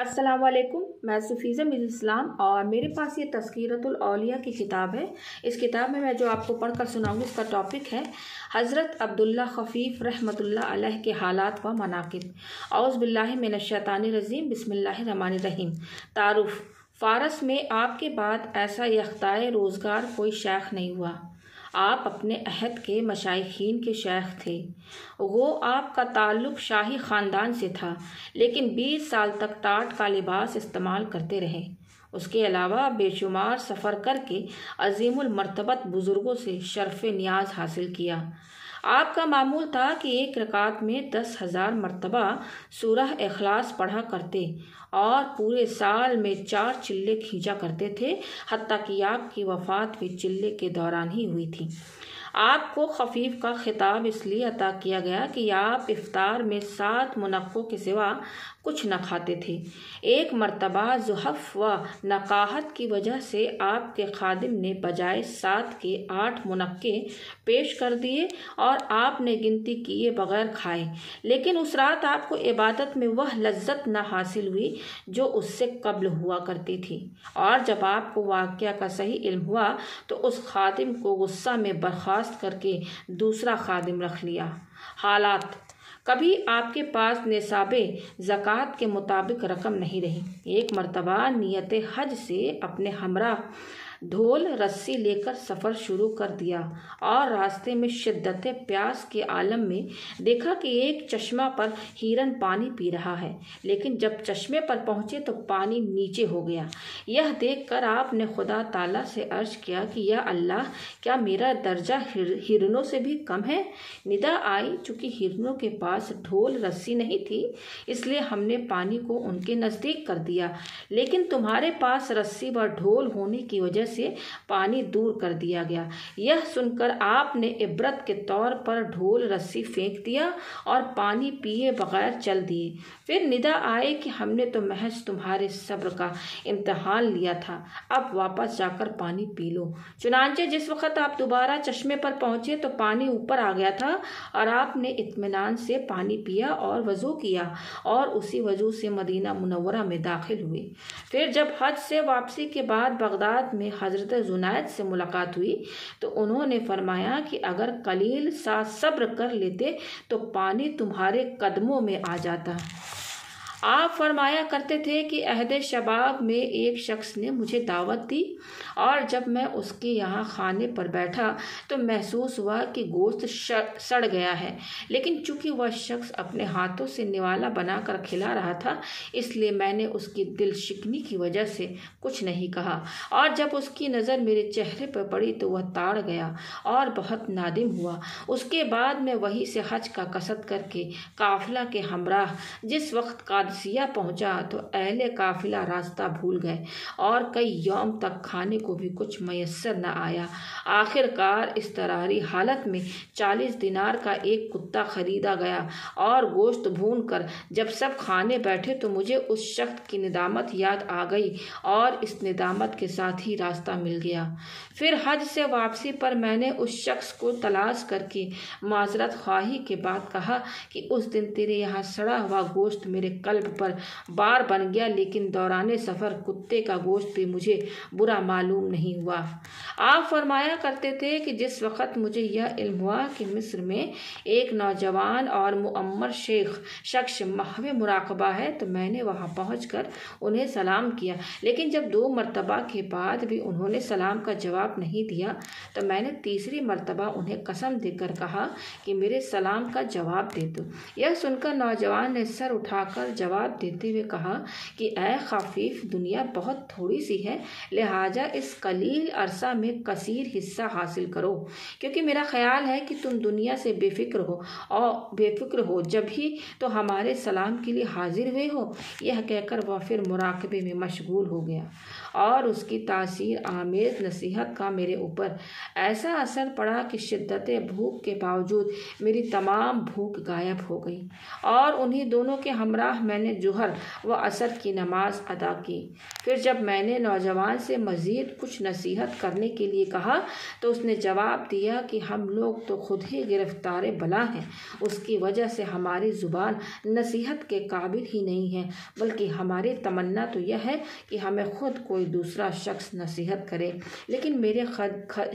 السلام علیکم، میں صفیزہ مرزا اسلام اور میرے پاس یہ تذکرۃ الاولیاء کی کتاب ہے۔ اس کتاب میں جو آپ کو پڑھ کر سناؤں گی اس کا ٹاپک ہے حضرت عبداللہ خفیف رحمۃ اللہ علیہ کے حالات و مناقب۔ اعوذ باللہ من الشیطان الرجیم، بسم اللہ الرحمن الرحیم۔ تعارف: فارس میں آپ کے بعد ایسا یافتہ روزگار کوئی شیخ نہیں ہوا۔ آپ اپنے عہد کے مشائخین کے شیخ تھے۔ وہ آپ کا تعلق شاہی خاندان سے تھا، لیکن 20 سال تک ٹاٹ کا لباس استعمال کرتے رہے۔ اس کے علاوہ بے شمار سفر کر کے عظیم المرتبت بزرگوں سے شرف نیاز حاصل کیا۔ آپ کا معمول تھا کہ ایک رکعت میں 10,000 مرتبہ سورہ اخلاص پڑھا کرتے اور پورے سال میں 4 چلے کھینچا کرتے تھے، حتیٰ کہ آپ کی وفات بھی چلے کے دوران ہی ہوئی تھی۔ آپ کو خفیف کا خطاب اس لیے عطا کیا گیا کہ آپ افطار میں 7 منقوں کے سوا کچھ نہ کھاتے تھے۔ ایک مرتبہ زحف و نقاہت کی وجہ سے آپ کے خادم نے بجائے 7 کے 8 منقے پیش کر دیے اور آپ نے گنتی کیے بغیر کھائے، لیکن اس رات آپ کو عبادت میں وہ لذت نہ حاصل ہوئی جو اس سے قبل ہوا کرتی تھی۔ اور جب آپ کو واقعہ کا صحیح علم ہوا تو اس خادم کو غصہ میں برخاست کر کے دوسرا خادم رکھ لیا۔ حالات: کبھی آپ کے پاس نصاب زکوٰۃ کے مطابق رقم نہیں رہی۔ ایک مرتبہ نیت حج سے اپنے ہمراہ ڈھول رسی لے کر سفر شروع کر دیا اور راستے میں شدت پیاس کے عالم میں دیکھا کہ ایک چشمہ پر ہرن پانی پی رہا ہے، لیکن جب چشمے پر پہنچے تو پانی نیچے ہو گیا۔ یہ دیکھ کر آپ نے خدا تعالیٰ سے عرض کیا کہ یا اللہ، کیا میرا درجہ ہرنوں سے بھی کم ہے؟ ندا آئی، چونکہ ہرنوں کے پاس ڈھول رسی نہیں تھی اس لیے ہم نے پانی کو ان کے نزدیک کر دیا، لیکن تمہارے پاس رسی و ڈھول ہونے کی وجہ سے پانی دور کر دیا گیا۔ یہ سن کر آپ نے عبرت کے طور پر ڈھول رسی پھینک دیا اور پانی پیے بغیر چل دیے۔ پھر ندا آئے کہ ہم نے تو محض تمہارے صبر کا امتحان لیا تھا، اب واپس جا کر پانی پی لو۔ چنانچہ جس وقت آپ دوبارہ چشمے پر پہنچے تو پانی اوپر آ گیا تھا اور آپ نے اطمینان سے پانی پیا اور وضو کیا اور اسی وضو سے مدینہ منورہ میں داخل ہوئے۔ پھر جب حج سے واپسی کے بعد بغداد میں حضرت جنید سے ملاقات ہوئی تو انہوں نے فرمایا کہ اگر قلیل سا صبر کر لیتے تو پانی تمہارے قدموں میں آ جاتا۔ آپ فرمایا کرتے تھے کہ عہد شباب میں ایک شخص نے مجھے دعوت دی اور جب میں اس کے یہاں کھانے پر بیٹھا تو محسوس ہوا کہ گوشت سڑ گیا ہے، لیکن چونکہ وہ شخص اپنے ہاتھوں سے نوالا بنا کر کھلا رہا تھا اس لیے میں نے اس کی دل شکنی کی وجہ سے کچھ نہیں کہا، اور جب اس کی نظر میرے چہرے پر پڑی تو وہ تاڑ گیا اور بہت نادم ہوا۔ اس کے بعد میں وہیں سے حج کا قصد کر کے قافلہ کے ہمراہ جس وقت قادسیہ پہنچا تو اہل قافلہ راستہ بھول گئے اور کئی یوم تک کھانے کو بھی کچھ میسر نہ آیا۔ آخر کار اضطراری حالت میں 40 دینار کا ایک کتا خریدا گیا اور گوشت بھون کر جب سب کھانے بیٹھے تو مجھے اس شخص کی ندامت یاد آ گئی اور اس ندامت کے ساتھ ہی راستہ مل گیا۔ پھر حج سے واپسی پر میں نے اس شخص کو تلاش کر کے معذرت خواہی کے بعد کہا کہ اس دن تیرے یہاں سڑا ہوا گوشت میرے قلب پر بار بن گیا، لیکن دوران سفر کتے کا گوشت بھی مجھے برا معلوم نہیں ہوا۔ آپ فرمایا کرتے تھے کہ جس وقت مجھے یہ علم ہوا کہ مصر میں ایک نوجوان اور معمر شخص محو مراقبہ ہے تو میں نے وہاں پہنچ کر انہیں سلام کیا، لیکن جب 2 مرتبہ کے بعد بھی انہوں نے سلام کا جواب نہیں دیا تو میں نے تیسری مرتبہ انہیں قسم دے کر کہا کہ میرے سلام کا جواب دے دو۔ یہ سن کر نوجوان نے سر اٹھا کر جواب دیتے ہوئے کہا کہ اے خفیف، دنیا بہت تھوڑی سی ہے، لہٰذا اس قلیل عرصہ میں کثیر حصہ حاصل کرو، کیونکہ میرا خیال ہے کہ تم دنیا سے بے فکر ہو جب ہی تو ہمارے سلام کے لیے حاضر ہوئے ہو۔ یہ کہہ کر وہ پھر مراقبے میں مشغول ہو گیا اور اس کی تاثیر آمیز نصیحت کا میرے اوپر ایسا اثر پڑا کہ شدت بھوک کے باوجود میری تمام بھوک غائب ہو گئی اور انہی دونوں کے ہمراہ میں نے ظہر و عصر کی نماز ادا کی۔ پھر جب میں نے نوجوان سے مزید کچھ نصیحت کرنے کے لیے کہا تو اس نے جواب دیا کہ ہم لوگ تو خود ہی گرفتار بلا ہیں، اس کی وجہ سے ہماری زبان نصیحت کے قابل ہی نہیں ہے، بلکہ ہماری تمنا تو یہ ہے کہ ہمیں خود کوئی دوسرا شخص نصیحت کرے۔ لیکن میرے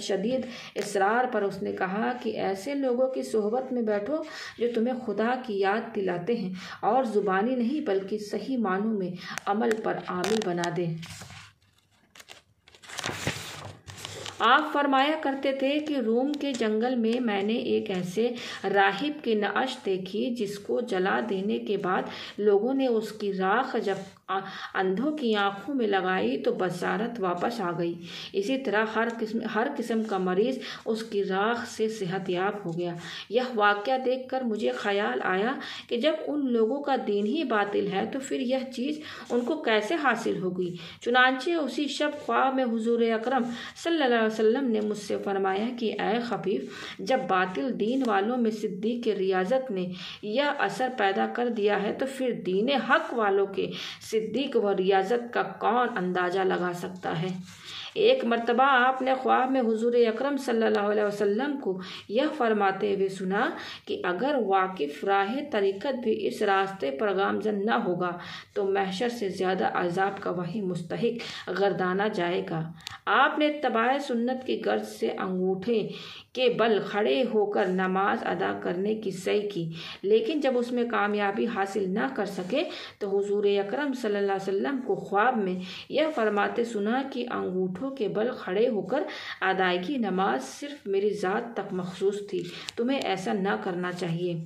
شدید اصرار پر اس نے کہا کہ ایسے لوگوں کی صحبت میں بیٹھو جو تمہیں خدا کی یاد دلاتے ہیں اور زبانی نہیں بلکہ صحیح معنوں میں عمل پر عامل بنا دیں۔ آپ فرمایا کرتے تھے کہ روم کے جنگل میں نے ایک ایسے راہب کی نعش دیکھی جس کو جلا دینے کے بعد لوگوں نے اس کی راکھ جب اندھوں کی آنکھوں میں لگائی تو بصارت واپس آ گئی۔ اسی طرح ہر قسم کا مریض اس کی راکھ سے صحت یاب ہو گیا۔ یہ واقعہ دیکھ کر مجھے خیال آیا کہ جب ان لوگوں کا دین ہی باطل ہے تو پھر یہ چیز ان کو کیسے حاصل ہوگی۔ چنانچہ اسی شب خواب میں حضور اکرم صلی اللہ علیہ وسلم نے مجھ سے فرمایا کہ اے خفیف، جب باطل دین والوں میں صدیق کی ریاضت نے یہ اثر پیدا کر دیا ہے تو پھر دین حق والوں کے صدیق و ریاضت کا کون اندازہ لگا سکتا ہے۔ ایک مرتبہ آپ نے خواب میں حضور اکرم صلی اللہ علیہ وسلم کو یہ فرماتے ہوئے سنا کہ اگر واقف راہ طریقت بھی اس راستے پر گامزن نہ ہوگا تو محشر سے زیادہ عذاب کا وہی مستحق گردانا جائے گا۔ آپ نے اتباع سنت کی غرض سے انگوٹھے کے بل کھڑے ہو کر نماز ادا کرنے کی سعی کی، لیکن جب اس میں کامیابی حاصل نہ کر سکے تو حضور اکرم صلی اللہ علیہ وسلم کو خواب میں یہ فرماتے سنا کہ انگوٹھوں کے بل کھڑے ہو کر ادائیگی نماز صرف میری ذات تک مخصوص تھی، تمہیں ایسا نہ کرنا چاہیے۔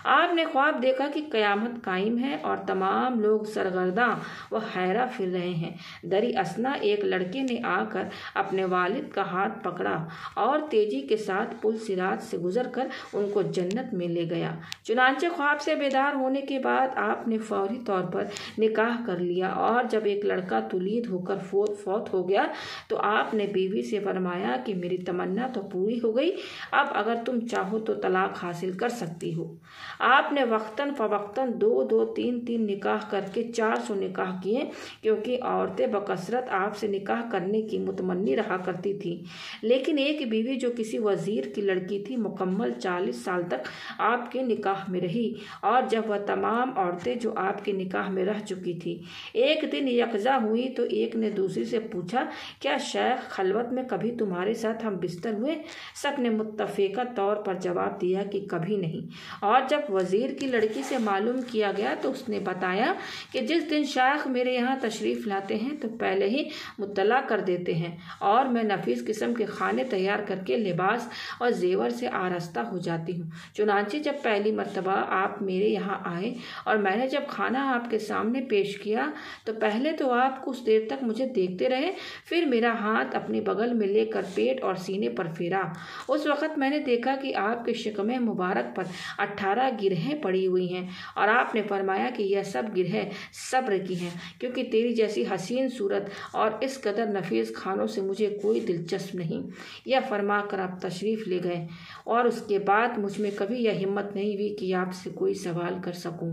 آپ نے خواب دیکھا کہ قیامت قائم ہے اور تمام لوگ سرگرداں و حیرہ پھر رہے ہیں۔ دری اثنا ایک لڑکے نے آ کر اپنے والد کا ہاتھ پکڑا اور تیزی کے ساتھ پل صراط سے گزر کر ان کو جنت میں لے گیا۔ چنانچہ خواب سے بیدار ہونے کے بعد آپ نے فوری طور پر نکاح کر لیا، اور جب ایک لڑکا تولید ہو کر فوت ہو گیا تو آپ نے بیوی سے فرمایا کہ میری تمنا تو پوری ہو گئی، اب اگر تم چاہو تو طلاق حاصل کر سکتی ہو۔ آپ نے وقتاً فوقتاً 2 3 نکاح کر کے 400 نکاح کیے، کیونکہ عورتیں بکثرت آپ سے نکاح کرنے کی متمنی رہا کرتی تھیں۔ لیکن ایک بیوی جو کسی وزیر کی لڑکی تھی مکمل 40 سال تک آپ کے نکاح میں رہی، اور جب وہ تمام عورتیں جو آپ کے نکاح میں رہ چکی تھی ایک دن یکجا ہوئی تو ایک نے دوسری سے پوچھا، کیا شیخ خلوت میں کبھی تمہارے ساتھ ہم بستر ہوئے؟ سب نے متفقہ طور پر جواب دیا کہ کبھی نہیں۔ اور جب وزیر کی لڑکی سے معلوم کیا گیا تو اس نے بتایا کہ جس دن شیخ میرے یہاں تشریف لاتے ہیں تو پہلے ہی مطلع کر دیتے ہیں، اور میں نفیس قسم کے کھانے تیار کر کے لباس اور زیور سے آراستہ ہو جاتی ہوں۔ چنانچہ جب پہلی مرتبہ آپ میرے یہاں آئے اور میں نے جب کھانا آپ کے سامنے پیش کیا تو پہلے تو آپ کچھ دیر تک مجھے دیکھتے رہے، پھر میرا ہاتھ اپنے بغل میں لے کر پیٹ اور سینے پر پھیرا۔ اس وقت میں نے دیکھا کہ آپ کے شکم مبارک پر 18 گرہیں پڑی ہوئی ہیں، اور آپ نے فرمایا کہ یہ سب گرہیں صبر کی ہیں، کیونکہ تیری جیسی حسین صورت اور اس قدر نفیس کھانوں سے مجھے کوئی دلچسپ نہیں۔ یہ فرما کر آپ تشریف لے گئے، اور اس کے بعد مجھ میں کبھی یہ ہمت نہیں ہوئی کہ آپ سے کوئی سوال کر سکوں۔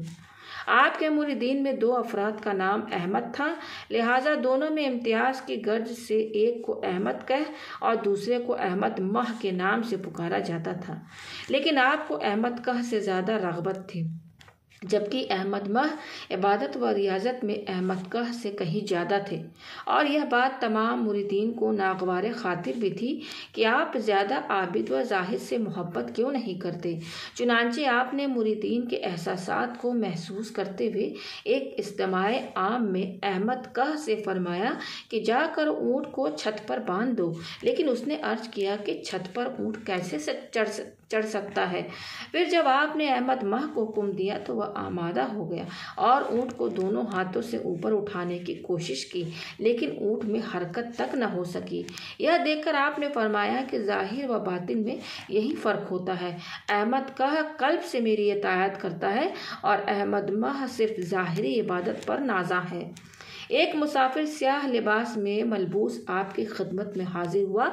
آپ کے مریدین میں 2 افراد کا نام احمد تھا، لہٰذا دونوں میں امتیاز کی غرض سے ایک کو احمد کہہ اور دوسرے کو احمد مہ کے نام سے پکارا جاتا تھا، لیکن آپ کو احمد کہہ سے زیادہ رغبت تھی، جبکہ احمد مہ عبادت و ریاضت میں احمد کہہ سے کہیں زیادہ تھے۔ اور یہ بات تمام مریدین کو ناگوار خاطر بھی تھی کہ آپ زیادہ عابد و زاہد سے محبت کیوں نہیں کرتے۔ چنانچہ آپ نے مریدین کے احساسات کو محسوس کرتے ہوئے ایک اجتماع عام میں احمد کہہ سے فرمایا کہ جا کر اونٹ کو چھت پر باندھ دو، لیکن اس نے عرض کیا کہ چھت پر اونٹ کیسے چڑھ سکتا ہے؟ پھر جب آپ نے احمد مہ کو حکم دیا تو وہ آمادہ ہو گیا اور اونٹ کو دونوں ہاتھوں سے اوپر اٹھانے کی کوشش کی، لیکن اونٹ میں حرکت تک نہ ہو سکی۔ یہ دیکھ کر آپ نے فرمایا کہ ظاہر و باطن میں یہی فرق ہوتا ہے، احمد کہہ قلب سے میری اطاعت کرتا ہے اور احمد مہ صرف ظاہری عبادت پر نازا ہے۔ ایک مسافر سیاہ لباس میں ملبوس آپ کی خدمت میں حاضر ہوا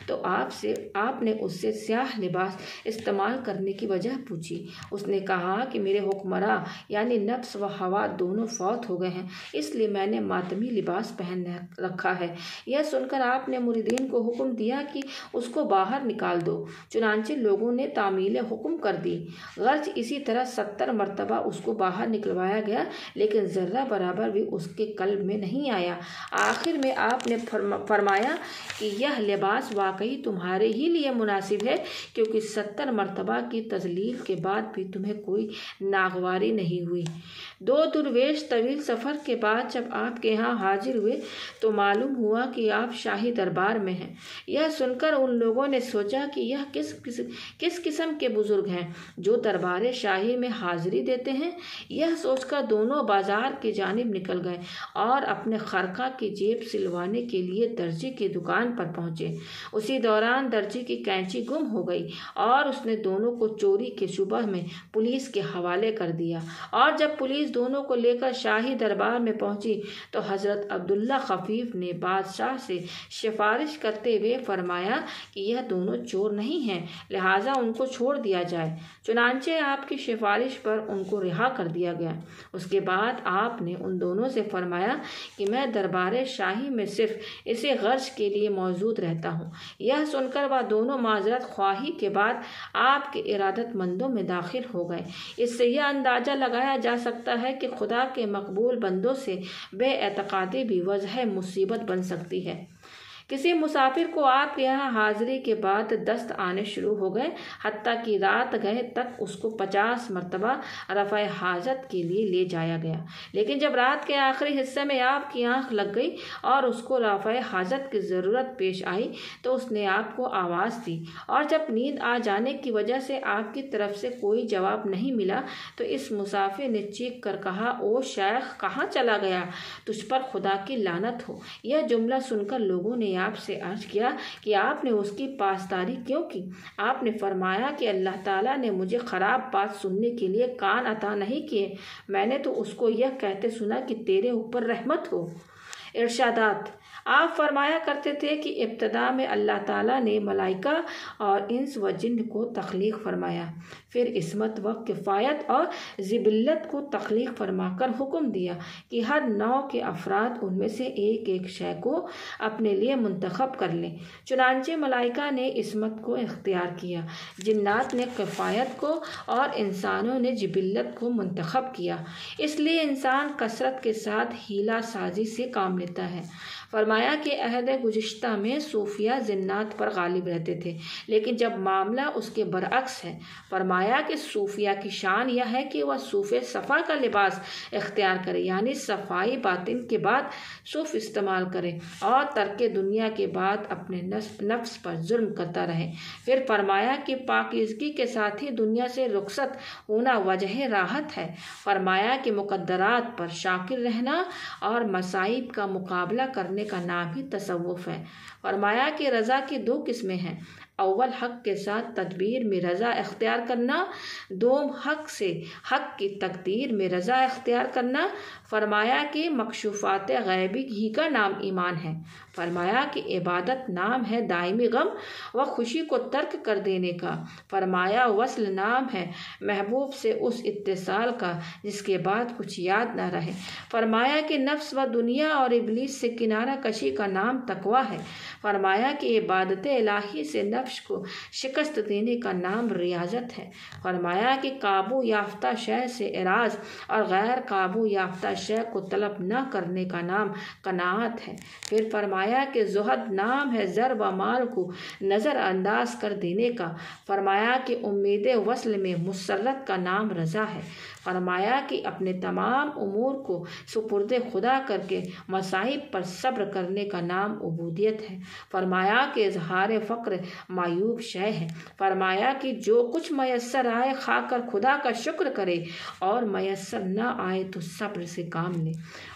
تو آپ نے اس سے سیاہ لباس استعمال کرنے کی وجہ پوچھی۔ اس نے کہا کہ میرے حکمراں یعنی نفس و ہوا دونوں فوت ہو گئے ہیں، اس لیے میں نے ماتمی لباس پہن رکھا ہے۔ یہ سن کر آپ نے مریدین کو حکم دیا کہ اس کو باہر نکال دو۔ چنانچہ لوگوں نے تعمیل حکم کر دی، غرض اسی طرح 70 مرتبہ اس کو باہر نکلوایا گیا، لیکن ذرہ برابر بھی اس کے قلب میں نہیں آیا۔ آخر میں آپ نے فرمایا کہ یہ لباس واقعی تمہارے ہی لیے مناسب ہے، کیونکہ 70 مرتبہ کی تذلیل کے بعد بھی تمہیں کوئی ناگواری نہیں ہوئی۔ 2 درویش طویل سفر کے بعد جب آپ کے ہاں حاضر ہوئے تو معلوم ہوا کہ آپ شاہی دربار میں ہیں۔ یہ سن کر ان لوگوں نے سوچا کہ یہ کس قسم کے بزرگ ہیں جو دربار شاہی میں حاضری دیتے ہیں۔ یہ سوچ کر دونوں بازار کی جانب نکل گئے اور اپنے خرقہ کی جیب سلوانے کے لیے درجی کی دکان پر پہنچے۔ اسی دوران درجی کی کینچی گم ہو گئی اور اس نے دونوں کو چوری کے شبہ میں پولیس کے حوالے کر دیا، اور جب پولیس دونوں کو لے کر شاہی دربار میں پہنچی تو حضرت عبداللہ خفیف نے بادشاہ سے سفارش کرتے ہوئے فرمایا کہ یہ دونوں چور نہیں ہیں، لہٰذا ان کو چھوڑ دیا جائے۔ چنانچہ آپ کی سفارش پر ان کو رہا کر دیا گیا۔ اس کے بعد آپ نے ان دونوں سے فرمایا کہ میں دربار شاہی میں صرف اسی غرض کے لیے موجود رہتا ہوں۔ یہ سن کر وہ دونوں معذرت خواہی کے بعد آپ کے ارادت مندوں میں داخل ہو گئے۔ اس سے یہ اندازہ لگایا جا سکتا ہے کہ خدا کے مقبول بندوں سے بے اعتقادی بھی وجہ مصیبت بن سکتی ہے۔ کسی مسافر کو آپ کے یہاں حاضری کے بعد دست آنے شروع ہو گئے، حتیٰ کہ رات گئے تک اس کو 50 مرتبہ رفع حاجت کے لیے لے جایا گیا، لیکن جب رات کے آخری حصے میں آپ کی آنکھ لگ گئی اور اس کو رفع حاجت کی ضرورت پیش آئی تو اس نے آپ کو آواز دی، اور جب نیند آ جانے کی وجہ سے آپ کی طرف سے کوئی جواب نہیں ملا تو اس مسافر نے چیخ کر کہا، او شیخ، کہاں چلا گیا؟ تجھ پر خدا کی لعنت ہو۔ یہ جملہ سن کر لوگوں نے آپ سے عرض کیا کہ آپ نے اس کی پاسداری کیوں کی؟ آپ نے فرمایا کہ اللہ تعالیٰ نے مجھے خراب بات سننے کے لیے کان عطا نہیں کیے، میں نے تو اس کو یہ کہتے سنا کہ تیرے اوپر رحمت ہو۔ ارشادات: آپ فرمایا کرتے تھے کہ ابتدا میں اللہ تعالیٰ نے ملائکہ اور انس و جن کو تخلیق فرمایا، پھر عصمت و کفایت اور ذبلت کو تخلیق فرما کر حکم دیا کہ ہر نوع کے افراد ان میں سے ایک ایک شے کو اپنے لیے منتخب کر لیں۔ چنانچہ ملائکہ نے عصمت کو اختیار کیا، جنات نے کفایت کو اور انسانوں نے جبلت کو منتخب کیا۔ اس لیے انسان کثرت کے ساتھ حیلہ سازی سے کام لیتا ہے۔ فرمایا کہ عہد گزشتہ میں صوفیہ جنات پر غالب رہتے تھے، لیکن جب معاملہ اس کے برعکس ہے۔ فرمایا کہ صوفیہ کی شان یہ ہے کہ وہ صوف صفا کا لباس اختیار کرے، یعنی صفائی باطن کے بعد صوف استعمال کرے اور ترک دنیا کے بعد اپنے نفس پر ظلم کرتا رہے۔ پھر فرمایا کہ پاکیزگی کے ساتھ ہی دنیا سے رخصت ہونا وجہ راحت ہے۔ فرمایا کہ مقدرات پر شاکر رہنا اور مصائب کا مقابلہ کرنے کا نام ہی تصوف ہے۔ فرمایا کہ رضا کی 2 قسمیں ہیں، اول حق کے ساتھ تدبیر میں رضا اختیار کرنا، دوم حق سے حق کی تقدیر میں رضا اختیار کرنا۔ فرمایا کہ مکشوفات غیبی ہی کا نام ایمان ہے۔ فرمایا کہ عبادت نام ہے دائمی غم و خوشی کو ترک کر دینے کا۔ فرمایا وصل نام ہے محبوب سے اس اتصال کا جس کے بعد کچھ یاد نہ رہے۔ فرمایا کہ نفس و دنیا اور ابلیس سے کنارہ کشی کا نام تقویٰ ہے۔ فرمایا کہ عبادت الہی سے نفس کو شکست دینے کا نام ریاضت ہے۔ فرمایا کہ قابو یافتہ شے سے اعراض اور غیر قابو یافتہ شے کو طلب نہ کرنے کا نام قناعت ہے۔ پھر فرمایا کہ زہد نام ہے زر و مال کو نظر انداز کر دینے کا۔ فرمایا کہ امید وصل میں مسرت کا نام رضا ہے۔ فرمایا کہ اپنے تمام امور کو سپرد خدا کر کے مصائب پر صبر کرنے کا نام عبودیت ہے۔ فرمایا کہ اظہار فقر معیوب شے ہے۔ فرمایا کہ جو کچھ میسر آئے کھا کر خدا کا شکر کرے اور میسر نہ آئے تو صبر سے کام لے۔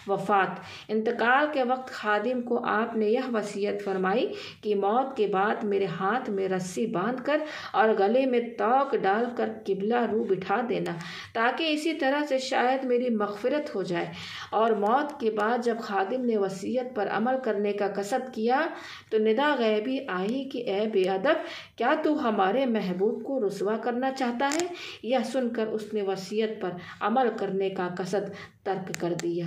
وفات: انتقال کے وقت خادم کو آپ نے یہ وصیت فرمائی کہ موت کے بعد میرے ہاتھ میں رسی باندھ کر اور گلے میں توق ڈال کر قبلہ رو بٹھا دینا، تاکہ اسی طرح سے شاید میری مغفرت ہو جائے۔ اور موت کے بعد جب خادم نے وصیت پر عمل کرنے کا قصد کیا تو ندا غیبی آئی کہ اے بے ادب، کیا تو ہمارے محبوب کو رسوا کرنا چاہتا ہے؟ یہ سن کر اس نے وصیت پر عمل کرنے کا قصد ترک کر دیا۔